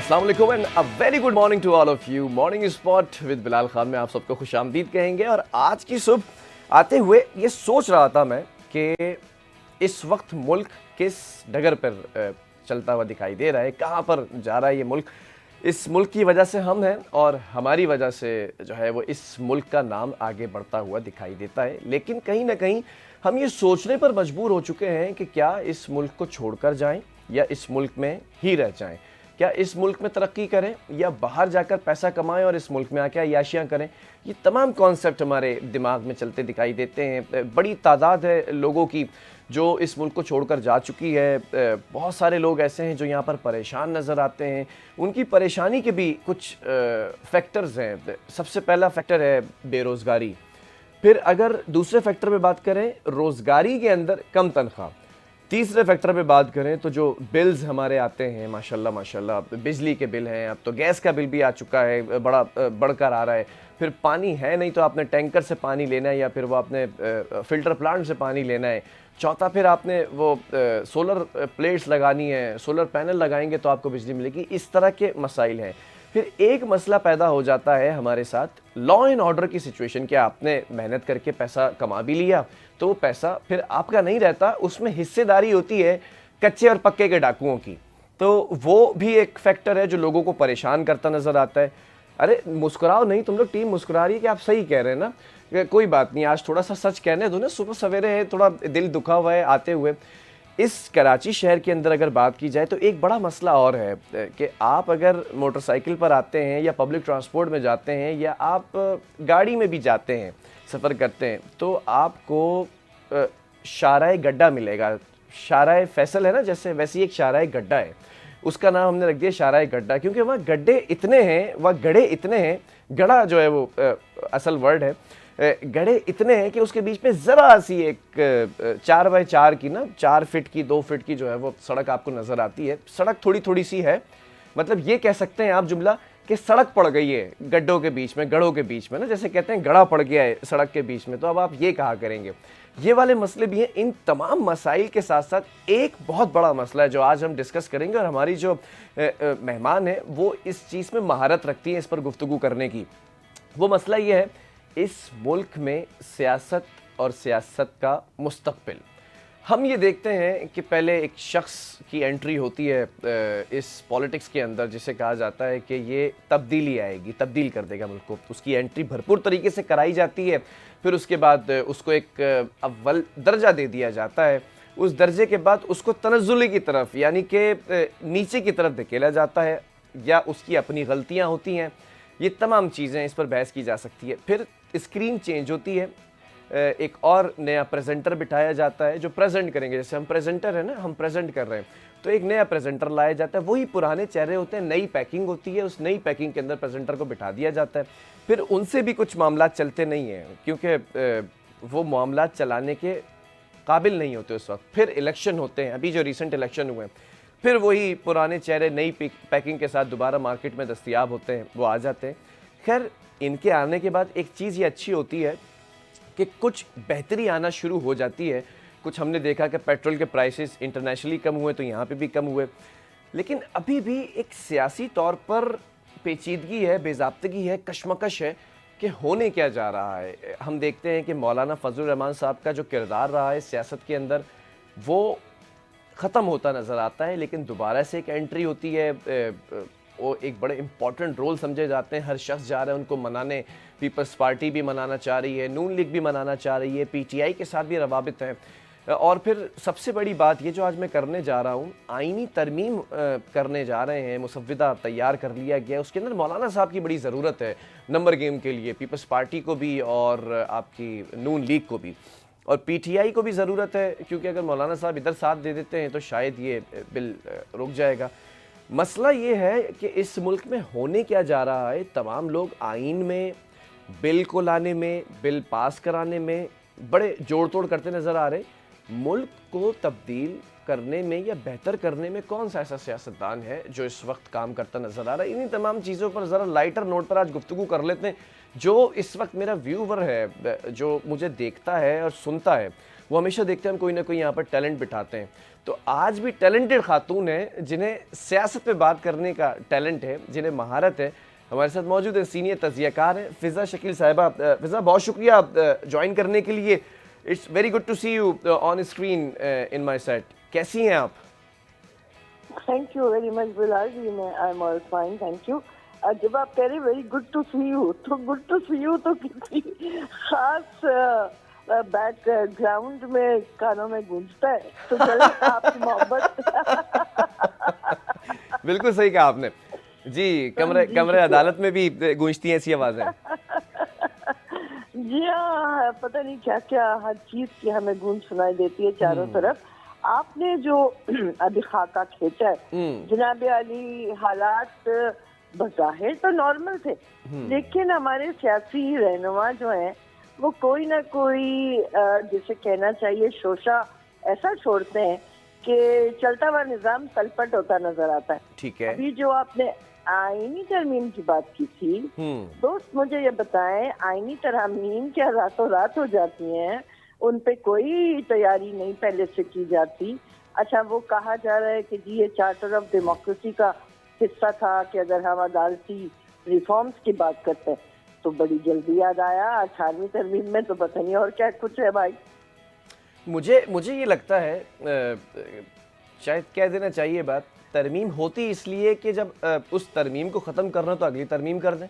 अस्सलाम वालेकुम and a very good morning to all of you. Morning spot with Bilal Khan में आप सबको खुशामदीद कहेंगे। और आज की सुबह आते हुए ये सोच रहा था मैं कि इस वक्त मुल्क किस डगर पर चलता हुआ दिखाई दे रहा है, कहाँ पर जा रहा है ये मुल्क। इस मुल्क की वजह से हम हैं और हमारी वजह से जो है वो इस मुल्क का नाम आगे बढ़ता हुआ दिखाई देता है। लेकिन कहीं ना कहीं हम ये सोचने पर मजबूर हो चुके हैं कि क्या इस मुल्क को छोड़कर जाएं या इस मुल्क में ही रह जाएं। क्या इस मुल्क में तरक्की करें या बाहर जाकर पैसा कमाएं और इस मुल्क में आके अय्याशियाँ करें। ये तमाम कॉन्सेप्ट हमारे दिमाग में चलते दिखाई देते हैं। बड़ी तादाद है लोगों की जो इस मुल्क को छोड़कर जा चुकी है। बहुत सारे लोग ऐसे हैं जो यहाँ पर परेशान नज़र आते हैं। उनकी परेशानी के भी कुछ फैक्टर्स हैं। सबसे पहला फैक्टर है बेरोज़गारी। फिर अगर दूसरे फैक्टर पे बात करें रोज़गारी के अंदर कम तनख्वाह। तीसरे फैक्टर पे बात करें तो जो बिल्स हमारे आते हैं माशाल्लाह माशाल्लाह, बिजली के बिल हैं, अब तो गैस का बिल भी आ चुका है, बड़ा बढ़कर आ रहा है। फिर पानी है नहीं तो आपने टैंकर से पानी लेना है या फिर वो आपने फ़िल्टर प्लांट से पानी लेना है। चौथा फिर आपने वो सोलर प्लेट्स लगानी है, सोलर पैनल लगाएंगे तो आपको बिजली मिलेगी। इस तरह के मसाइल हैं। फिर एक मसला पैदा हो जाता है हमारे साथ, लॉ एंड ऑर्डर की सिचुएशन। क्या आपने मेहनत करके पैसा कमा भी लिया तो वो पैसा फिर आपका नहीं रहता, उसमें हिस्सेदारी होती है कच्चे और पक्के के डाकुओं की। तो वो भी एक फैक्टर है जो लोगों को परेशान करता नज़र आता है। अरे मुस्कुराओ नहीं, तुम लोग टीम मुस्कुरा रही है कि आप सही कह रहे हैं ना, कोई बात नहीं, आज थोड़ा सा सच कहने दो ना, सुबह सवेरे है, थोड़ा दिल दुखा हुआ है आते हुए। इस कराची शहर के अंदर अगर बात की जाए तो एक बड़ा मसला और है कि आप अगर मोटरसाइकिल पर आते हैं या पब्लिक ट्रांसपोर्ट में जाते हैं या आप गाड़ी में भी जाते हैं, सफ़र करते हैं, तो आपको शाराए गड्ढा मिलेगा। शाराए फैसल है ना जैसे, वैसे ही एक शाराए गड्ढा है। उसका नाम हमने रख दिया शाराए गड्ढा क्योंकि वहाँ गड्ढे इतने हैं, वह गड्ढे इतने हैं, गड़ा जो है वो असल वर्ड है, गड्ढे इतने हैं कि उसके बीच में ज़रा सी एक 4 बाय 4 की ना, 4 फीट की 2 फीट की जो है वो सड़क आपको नज़र आती है। सड़क थोड़ी थोड़ी सी है, मतलब ये कह सकते हैं आप जुमला कि सड़क पड़ गई है गड्ढों के बीच में, गढ़ों के बीच में ना, जैसे कहते हैं गड़ा पड़ गया है सड़क के बीच में, तो अब आप ये कहा करेंगे। ये वाले मसले भी हैं। इन तमाम मसाइल के साथ साथ एक बहुत बड़ा मसला है जो आज हम डिस्कस करेंगे और हमारी जो मेहमान है वो इस चीज़ में महारत रखती है इस पर गुफ्तगू करने की। वो मसला ये है इस मुल्क में सियासत और सियासत का मुस्तक़बिल। हम ये देखते हैं कि पहले एक शख्स की एंट्री होती है इस पॉलिटिक्स के अंदर जिसे कहा जाता है कि ये तब्दीली आएगी, तब्दील कर देगा मुल्क को। उसकी एंट्री भरपूर तरीके से कराई जाती है। फिर उसके बाद उसको एक अव्वल दर्जा दे दिया जाता है। उस दर्जे के बाद उसको तनज़्ज़ुली की तरफ यानी कि नीचे की तरफ धकेला जाता है या उसकी अपनी गलतियाँ होती हैं। ये तमाम चीज़ें, इस पर बहस की जा सकती है। फिर स्क्रीन चेंज होती है, एक और नया प्रेजेंटर बिठाया जाता है जो प्रेजेंट करेंगे। जैसे हम प्रेजेंटर है ना, हम प्रेजेंट कर रहे हैं तो एक नया प्रेजेंटर लाया जाता है। वही पुराने चेहरे होते हैं, नई पैकिंग होती है, उस नई पैकिंग के अंदर प्रेजेंटर को बिठा दिया जाता है। फिर उनसे भी कुछ मामला चलते नहीं हैं क्योंकि वो मामला चलाने के काबिल नहीं होते उस वक्त। फिर इलेक्शन होते हैं, अभी जो रिसेंट इलेक्शन हुए, फिर वही पुराने चेहरे नई पैकिंग के साथ दोबारा मार्केट में दस्तयाब होते हैं, वो आ जाते हैं। खैर, इनके आने के बाद एक चीज़ ये अच्छी होती है कि कुछ बेहतरी आना शुरू हो जाती है। कुछ हमने देखा कि पेट्रोल के प्राइसेस इंटरनेशनली कम हुए तो यहाँ पे भी कम हुए। लेकिन अभी भी एक सियासी तौर पर पेचीदगी है, बेज़ाब्तगी है, कशमकश है कि होने क्या जा रहा है। हम देखते हैं कि मौलाना फजलुर रहमान साहब का जो किरदार रहा है सियासत के अंदर वो ख़त्म होता नज़र आता है, लेकिन दोबारा से एक एंट्री होती है। वो एक बड़े इंपॉर्टेंट रोल समझे जाते हैं। हर शख्स जा रहा है उनको मनाने। पीपल्स पार्टी भी मनाना चाह रही है, नून लीग भी मनाना चाह रही है, पीटीआई के साथ भी रवाबित हैं। और फिर सबसे बड़ी बात ये जो आज मैं करने जा रहा हूँ, आईनी तरमीम करने जा रहे हैं, मुसव्विदा तैयार कर लिया गया है। उसके अंदर मौलाना साहब की बड़ी ज़रूरत है नंबर गेम के लिए, पीपल्स पार्टी को भी और आपकी नून लीग को भी, और पीटीआई को भी ज़रूरत है क्योंकि अगर मौलाना साहब इधर साथ दे देते हैं तो शायद ये बिल रुक जाएगा। मसला ये है कि इस मुल्क में होने क्या जा रहा है। तमाम लोग आइन में बिल को लाने में, बिल पास कराने में बड़े जोड़ तोड़ करते नज़र आ रहे। मुल्क को तब्दील करने में या बेहतर करने में कौन सा ऐसा सियासतदान है जो इस वक्त काम करता नज़र आ रहा है। इन्हीं तमाम चीज़ों पर ज़रा लाइटर नोट पर आज गुफ्तगू कर लेते हैं। जो इस वक्त मेरा व्यूवर है, जो मुझे देखता है और सुनता है, वो हमेशा देखते हैं हम कोई ना कोई यहाँ पर टैलेंट बिठाते हैं। तो आज भी टैलेंटेड खातून है जिन्हें सियासत पे बात करने का टैलेंट है, जिन्हें महारत है, हमारे साथ मौजूद है सीनियर तज़कियाकार हैं फ़िज़ा शकील साहिबा। फ़िज़ा, बहुत शुक्रिया ज्वाइन करने के लिए। It's very good to see you on screen in my set. कैसी हैं आप? Thank you very much Bilal ji, मैं I am all fine, thank you. जब आप कह रहे very good to see you, तो गुड टू सी यू तो किसी खास बैकग्राउंड में कानों में गूंजता है, तो चलो आपकी मोहब्बत। बिल्कुल सही कहा आपने जी। कमरे अदालत में भी गूंजती हैं ऐसी आवाजें। जी हाँ, पता नहीं क्या क्या हर चीज की हमें गूंज सुनाई देती है चारों तरफ। आपने जो अभी खाका खींचा है जनाब आली, हालात बज़ाहिर तो नॉर्मल थे, लेकिन हमारे सियासी रहनुमा जो हैं वो कोई ना कोई जिसे कहना चाहिए शोशा ऐसा छोड़ते हैं कि चलता हुआ निजाम तलपट होता नजर आता है। ठीक है। अभी जो आपने आईनी तरमीम की बात की थी, दोस्त मुझे ये बताएं, आईनी तरमीम क्या रातों रात हो जाती हैं? उन पे कोई तैयारी नहीं पहले से की जाती। अच्छा, वो कहा जा रहा है कि जी ये चार्टर ऑफ डेमोक्रेसी का हिस्सा था कि अगर हम अदालती रिफॉर्म्स की बात करते हैं तो बड़ी जल्दी याद आया 18वीं तरमीम में तो पता नहीं और क्या कुछ है भाई। मुझे ये लगता है शायद कह देना चाहिए बात, तरमीम होती इसलिए कि जब उस तरमीम को ख़त्म करना तो अगली तरमीम कर दें।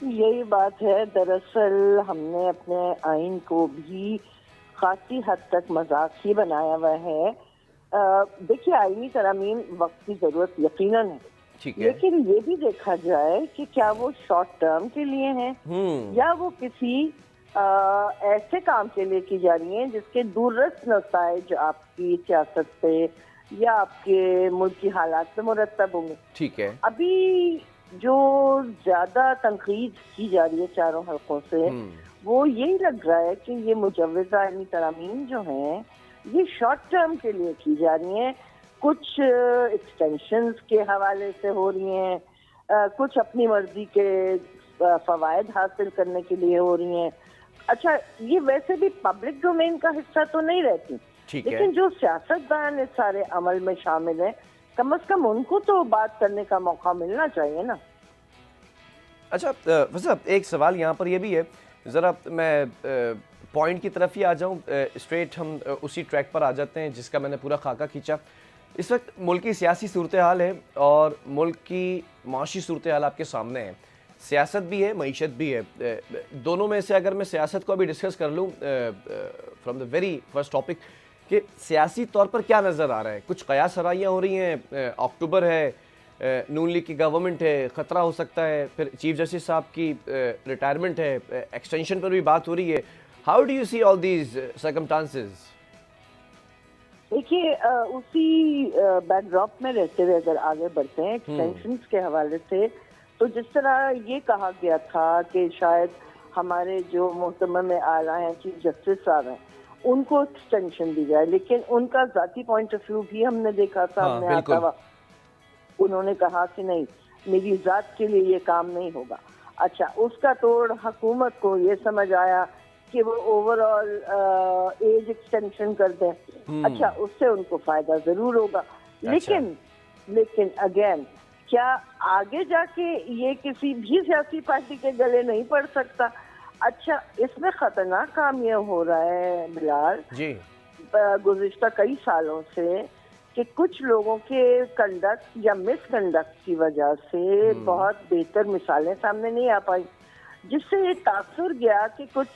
यही बात है। दरअसल हमने अपने आइन को भी खासी हद तक मजाक ही बनाया हुआ है। देखिए, आईनी तरमीम वक्त की जरूरत यकीनन है, लेकिन ये भी देखा जाए कि क्या वो शॉर्ट टर्म के लिए हैं या वो किसी ऐसे काम के लिए की जा रही हैं जिसके दूररस नताइज आपकी सियासत पे या आपके मुल्क की हालात पे मुरतब होंगे। ठीक है। अभी जो ज्यादा तनकीद की जा रही है चारों हलकों से, वो यही लग रहा है कि ये मुजव्वज़ा आईनी तरमीम जो हैं ये शॉर्ट टर्म के लिए की जा रही हैं। कुछ एक्सटेंशंस के हवाले से हो रही हैं, कुछ अपनी मर्जी के फवायद हासिल करने के लिए हो रही हैं। अच्छा, ये वैसे भी पब्लिक डोमेन का हिस्सा तो नहीं रहती, लेकिन जो सियासतदान इस सारे अमल में शामिल है, कम से कम उनको तो बात करने का मौका मिलना चाहिए ना। अच्छा वैसे एक सवाल यहाँ पर ये भी है, ज़रा मैं पॉइंट की तरफ ही आ जाऊँ, स्ट्रेट हम उसी ट्रैक पर आ जाते हैं जिसका मैंने पूरा खाका खींचा। इस वक्त मुल्क की सियासी सूरत हाल है और मुल्क की माशी सूरत हाल आपके सामने है। सियासत भी है, मईशत भी है। दोनों में से अगर मैं सियासत को अभी डिस्कस कर लूँ from the very first topic, कि सियासी तौर पर क्या नज़र आ रहा है? कुछ कयास सराइयाँ हो रही हैं, अक्टूबर है, नून लीग की गवर्नमेंट है, ख़तरा हो सकता है, फिर चीफ जस्टिस साहब की रिटायरमेंट है, एक्सटेंशन पर भी बात हो रही है। How do you see all these circumstances? देखिए, उसी बैकड्रॉप में रहते हुए अगर आगे बढ़ते हैं एक्सटेंशंस के हवाले से, तो जिस तरह ये कहा गया था कि शायद हमारे जो मोहतरमा में आला हैं चीफ जस्टिस साहब हैं उनको एक्सटेंशन दी जाए, लेकिन उनका जाती पॉइंट ऑफ व्यू भी हमने देखा सामने आता हुआ। उन्होंने कहा कि नहीं, मेरी जात के लिए ये काम नहीं होगा। अच्छा, उसका तोड़ हुकूमत को ये समझ आया कि वो ओवरऑल एज एक्सटेंशन कर दें। अच्छा, उससे उनको फायदा जरूर होगा, लेकिन अगेन क्या आगे जाके ये किसी भी सियासी पार्टी के गले नहीं पड़ सकता? अच्छा, इसमें खतरनाक काम ये हो रहा है बिलाल जी, गुज़िश्ता कई सालों से, कि कुछ लोगों के कंडक्ट या मिसकंडक्ट की वजह से बहुत बेहतर मिसालें सामने नहीं आ पाई, जिससे ये तासुर गया कि कुछ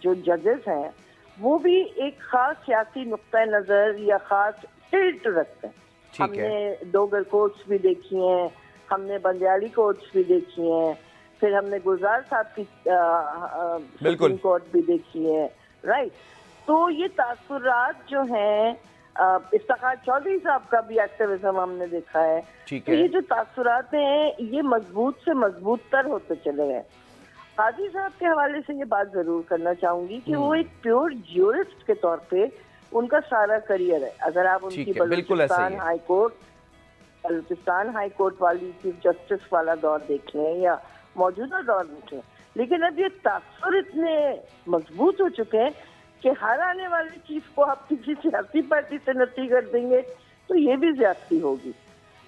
जो जजेस हैं वो भी एक खास सियासी नुक्ता नजर या खास टिल्ट रखते हैं। हमने डोगर कोर्ट्स भी देखी हैं, हमने बंदियाली कोर्ट्स भी देखी हैं, फिर हमने गुलजार साहब की सुप्रीम कोर्ट भी देखी है, राइट। तो ये तासुरात जो हैं, इफ्तिखार चौधरी साहब का भी एक्टिविज्म हमने देखा है। तो ये जो तासुरात हैं ये मजबूत से मजबूत तर होते चले गए। काजी साहब के हवाले से ये बात जरूर करना चाहूंगी कि वो एक प्योर ज्यूरिस्ट के तौर पे उनका सारा करियर है। अगर आप उनकी बलूचिस्तान हाई कोर्ट वाली चीफ जस्टिस वाला दौर देख लें या मौजूदा दौर देख लें, लेकिन अब ये तासुर इतने मजबूत हो चुके हैं कि हर आने वाले चीफ को आप किसी सियासी पार्टी से नती कर देंगे, तो ये भी ज्यादती होगी,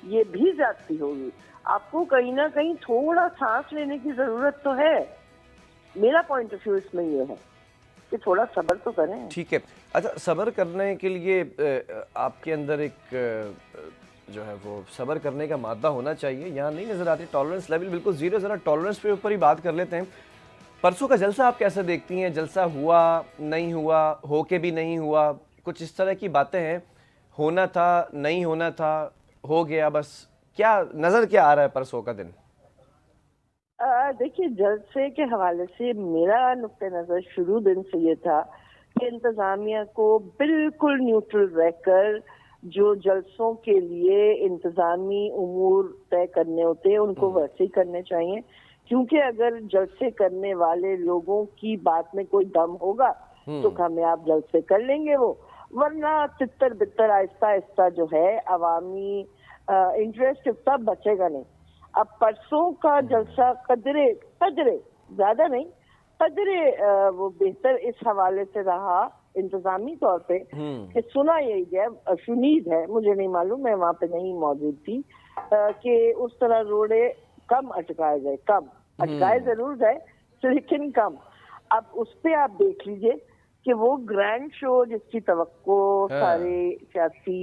ये भी ज्यादती होगी। आपको कहीं ना कहीं थोड़ा सांस लेने की जरूरत तो है। मेरा पॉइंट ऑफ व्यू इसमें ये है कि थोड़ा सब्र तो करें। ठीक है। अच्छा, सब्र करने के लिए आपके अंदर एक जो है वो सब्र करने का मादा होना चाहिए, यहाँ नहीं नज़र आती। टॉलरेंस लेवल बिल्कुल ज़ीरो। ज़रा टॉलरेंस पे ऊपर ही बात कर लेते हैं। परसों का जलसा आप कैसे देखती हैं? जलसा हुआ, नहीं हुआ, हो के भी नहीं हुआ, कुछ इस तरह की बातें हैं। होना था, नहीं होना था, हो गया, बस क्या नज़र क्या आ रहा है परसों का दिन? देखिए, जलसे के हवाले से मेरा नुक्ते नजर शुरू दिन से ये था कि इंतजामिया को बिल्कुल न्यूट्रल रहकर जो जलसों के लिए इंतजामी उमूर तय करने होते हैं उनको वैसे ही करने चाहिए, क्योंकि अगर जलसे करने वाले लोगों की बात में कोई दम होगा तो कामयाब जलसे कर लेंगे वो, वरना तितर बितर आहिस्ता आहिस्ता जो है अवामी इंटरेस्ट इतना बचेगा नहीं। अब परसों का जलसा कदरे कदरे ज्यादा नहीं, कदरे वो बेहतर इस हवाले से रहा इंतजामी तौर पे कि सुना यही है, शुनीद है, मुझे नहीं मालूम, मैं वहां पे नहीं मौजूद थी, कि उस तरह रोड़े कम अटकाए गए, कम अटकाए जरूर गए लेकिन कम। अब उस पे आप देख लीजिए कि वो ग्रैंड शो जिसकी तवक्को सारे सियासी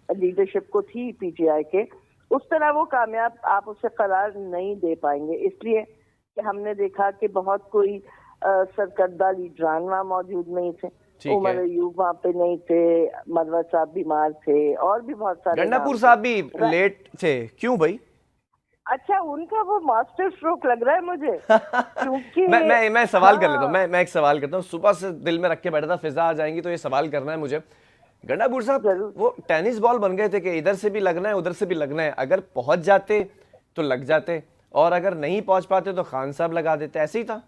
लीडरशिप को थी पीटीआई के, उस तरह वो कामयाब आप उसे करार नहीं दे पाएंगे, इसलिए कि हमने देखा कि बहुत कोई सरकर्दा लीडरान वहाँ मौजूद नहीं थे। उमर अयूब वहाँ पे नहीं थे, मरवा साहब बीमार थे, और भी बहुत सारे। गंडापुर साहब भी लेट थे, क्यों भाई? अच्छा, उनका वो मास्टर स्ट्रोक लग रहा है मुझे क्योंकि मैं सवाल कर लेता हूँ। मैं एक सवाल करता हूँ, सुबह से दिल में रख के बैठा था, फिजा आ जाएंगी तो ये सवाल करना है मुझे। गंडापुर साहब वो टेनिस बॉल बन गए थे कि इधर से भी लगना है उधर से भी लगना है, अगर पहुंच जाते तो लग जाते और अगर नहीं पहुंच पाते तो खान साहब लगा देते, ऐसे ही था।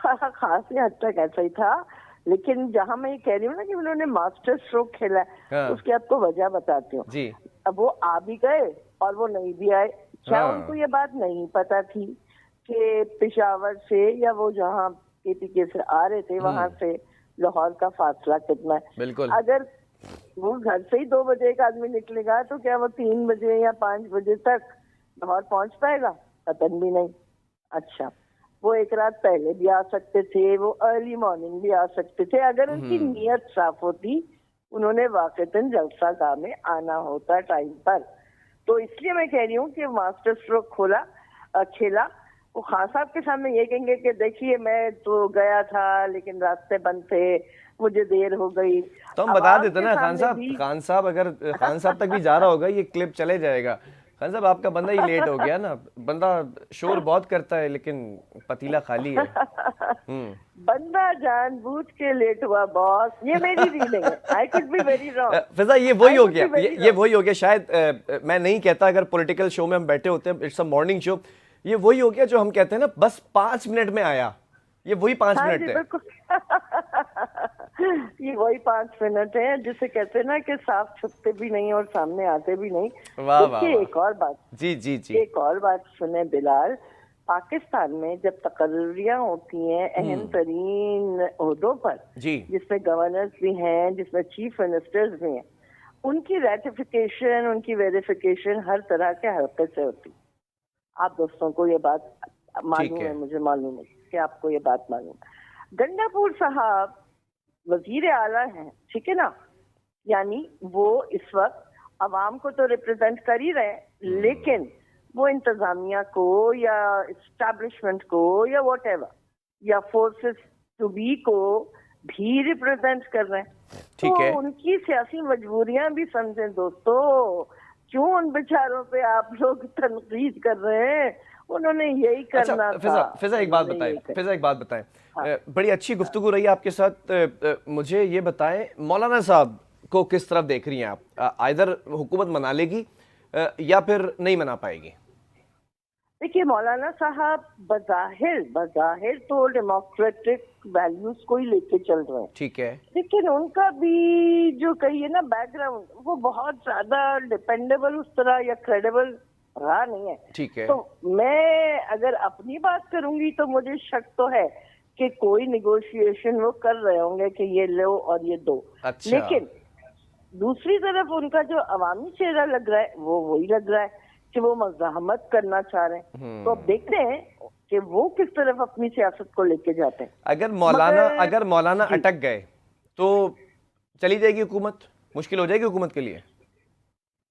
खासी हद तक ऐसा ही था, लेकिन जहां मैं ये कह रही हूँ ना कि उन्होंने मास्टर स्ट्रोक खेला, उसकी आपको वजह बताती हूँ। अब वो आ भी गए और वो नहीं भी आए, क्या उनको ये बात नहीं पता थी कि पेशावर से या वो जहाँ केपीके से आ रहे थे वहां से लाहौर का फासला कितना है? बिल्कुल। अगर वो घर से ही 2 बजे एक आदमी निकलेगा तो क्या वो 3 बजे या 5 बजे तक लाहौर पहुंच पाएगा? पतन भी नहीं। अच्छा, वो एक रात पहले भी आ सकते थे, वो अर्ली मॉर्निंग भी आ सकते थे, अगर उनकी नीयत साफ होती, उन्होंने वाकईतन जलसा गाह में आना होता टाइम पर। तो इसलिए मैं कह रही हूँ कि मास्टर स्ट्रोक खेला। वो खान साहब के सामने ये कहेंगे कि देखिए मैं तो गया था लेकिन रास्ते बंद थे, मुझे देर हो गई। तो हम बता देते ना खान साहब अगर खान साहब तक भी जा रहा होगा ये क्लिप चले जाएगा। खान साहब आपका बंदा ही लेट हो गया ना, बंदा शोर बहुत करता है लेकिन पतीला खाली है। बंदा जानबूझ के लेट हुआ बॉस, ये मेरी रीडिंग है, I could be very wrong. Fiza ये वही हो गया, ये वही हो गया शायद। मैं नहीं कहता, अगर पॉलिटिकल शो में हम बैठे होते हैं, इट्स अ मॉर्निंग शो, ये वही हो गया जो हम कहते हैं ना बस 5 मिनट में आया, ये वही 5 मिनट है। ये वही 5 मिनट है जिसे कहते हैं ना कि साफ छुपते भी नहीं और सामने आते भी नहीं। वाह वाह। एक और बात, जी एक और बात सुने बिलाल, पाकिस्तान में जब तकर्रियां होती हैं अहम तरीन ओहदों पर, जिसमें गवर्नर्स भी हैं, जिसमें चीफ मिनिस्टर्स भी हैं, उनकी रेटिफिकेशन, उनकी वेरिफिकेशन हर तरह के हल्के से होती। आप दोस्तों को ये बात मालूम है, मुझे मालूम है कि आपको ये बात मालूम है। गंडापुर साहब वजीर आला हैं, ठीक है ना, यानी वो इस वक्त अवाम को तो रिप्रेजेंट कर ही रहे, लेकिन वो इंतजामिया को या एस्टैब्लिशमेंट को या व्हाटएवर या फोर्सेस टू बी को भी रिप्रेजेंट कर रहे हैं। तो उनकी सियासी मजबूरियां भी समझें दोस्तों, क्यों उन बेचारों पे आप लोग तनकीद कर रहे हैं? उन्होंने यही करना था। फिजा एक बात बताएं, हाँ। बड़ी अच्छी गुफ्तगू रही आपके साथ। मुझे ये बताएं, मौलाना साहब को किस तरफ देख रही हैं आप? आइदर हुकूमत मना लेगी या फिर नहीं मना पाएगी? देखिए, मौलाना साहब बज़ाहिर तो डेमोक्रेटिक वैल्यूज को ही लेके चल रहे हैं, ठीक है, लेकिन उनका भी जो कहिए ना बैकग्राउंड, वो बहुत ज्यादा डिपेंडेबल उस तरह या क्रेडिबल रहा नहीं है। ठीक है। तो मैं अगर अपनी बात करूंगी तो मुझे शक तो है कि कोई निगोशिएशन वो कर रहे होंगे कि ये लो और ये दो। अच्छा। लेकिन दूसरी तरफ उनका जो अवामी चेहरा लग रहा है वो वही लग रहा है कि वो मज़ाहमत करना चाह रहे हैं। तो अब देखते हैं कि वो किस तरफ अपनी सियासत को लेके जाते हैं। अगर मौलाना जी। अटक गए तो चली जाएगी हुकूमत, मुश्किल हो जाएगी हुकूमत के लिए।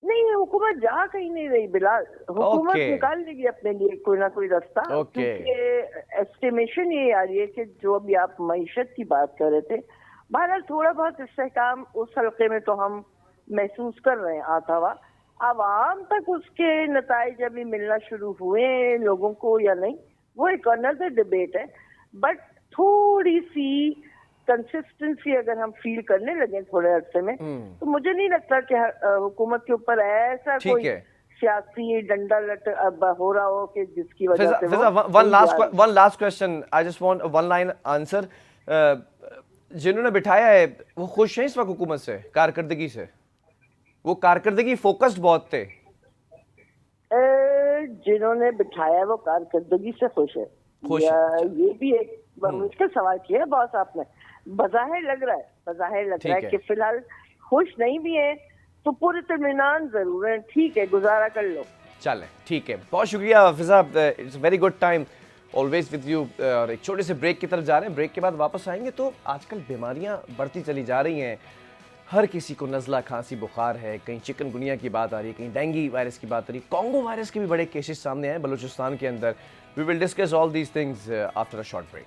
नहीं, हुकूमत जा कहीं नहीं रही बिलाल। हुकूमत ओके। निकाल लेगी अपने लिए कोई ना कोई रास्ता। ओके। क्योंकि एस्टिमेशन ये आ रही है कि जो अभी आप मईशत की बात कर रहे थे, बहरहाल थोड़ा बहुत इस्तेहकाम उस हल्के में तो हम महसूस कर रहे हैं आता हुआ। आवाम तक उसके नताइज अभी मिलना शुरू हुए हैं लोगों को या नहीं, वो एक अनदर डिबेट है। बट थोड़ी सी कंसिस्टेंसी अगर हम फील करने लगे थोड़े अरसे में, तो मुझे नहीं लगता कि हुकूमत के ऊपर ऐसा ठीक कोई है। सियासी डंडा लट अब हो रहा हो कि जिसकी वजह फिजा, से वो फिजा, वन इंतजार- last question, I just want one line answer. जिन्होंने बिठाया है वो खुश हैं इस वक्त हुकूमत से, कारकर्दगी से? वो कारकर्दगी फोकस्ड बहुत थे। जिन्होंने बिठाया वो कारकर्दगी से खुश है, खुश या है, अच्छा। ये भी एक मुश्किल सवाल किया है बॉस आपने। बज़ाहिर लग रहा है ठीक है। कि फिलहाल खुश नहीं भी है तो पूरे इत्मीनान जरूर है। ठीक है, गुजारा कर लो। चलें, ठीक है, बहुत शुक्रिया Fiza, it's very good time always with you. और एक छोटे से ब्रेक की तरफ जा रहे हैं, ब्रेक के बाद वापस आएंगे। तो आजकल बीमारियां बढ़ती चली जा रही हैं, हर किसी को नज़ला, खांसी, बुखार है, कहीं चिकनगुनिया की बात आ रही है, कहीं डेंगू वायरस की बात आ रही है, कॉन्गो वायरस के भी बड़े केसेस सामने आए बलूचिस्तान के अंदर। We will discuss all these things after a short break.